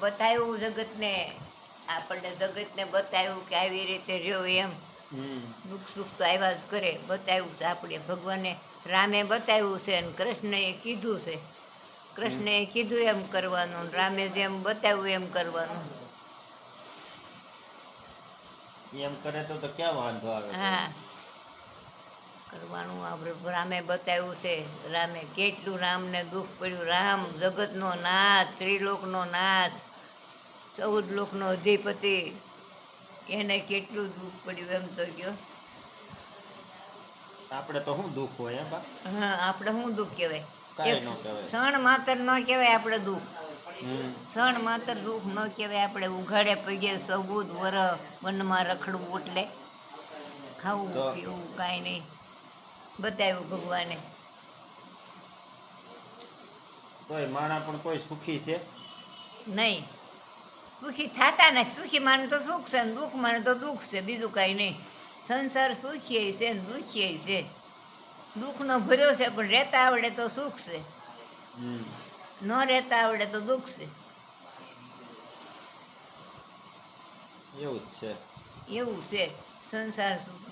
બતાવ્યું જગતને, આપણને જગતને બતાવ્યું કે આવી રીતે રહ્યો એમ. દુઃખ સુખ તો આવ્યા જ કરે, બતાવ્યું છે આપણે ભગવાને. રામે બતાવ્યું છે અને કૃષ્ણએ કીધું છે. કૃષ્ણએ કીધું એમ કરવાનું, રામે જેમ બતાવ્યું એમ કરવાનું. એમ કરે તો ક્યાં વાંધો આવે? હા, કરવાનું આપણે. રામે બતાવ્યું છે. રામે કેટલું રામને દુઃખ પડ્યું. રામ જગતનો નાથ, ત્રિલોકનો નાથ, 14 લોકનો અધિપતિ, એને કેટલું દુઃખ પડ્યું એમ તો કયો. આપણે તો શું દુઃખ હોય? હા, આપણે શું દુઃખ કહેવાય? કાંઈ ન કહેવાય. ક્ષણ માત્ર ન કહેવાય આપણે દુઃખ. ક્ષણ માત્ર દુઃખ ન કહેવાય. આપણે ઉઘાડે પગે 14 વર્ષ વનમાં રખડવું એટલે ખાવું પીવું કાંઈ નહીં, બતાવ્યું ભગવાને. તોય માણા પણ કોઈ સુખી છે નહીં. સુખી થતા નથી. સુખી માને તો સુખ છે ને દુઃખ માને તો દુઃખ છે, બીજું કાંઈ નહીં. સંસાર સુખીએ છે ને દુઃખીએ છે. દુઃખનો ભર્યો છે, પણ રહેતા આવડે તો સુખ છે, ન રહેતા આવડે તો દુઃખ છે. એવું જ છે. એવું છે સંસાર સુખ.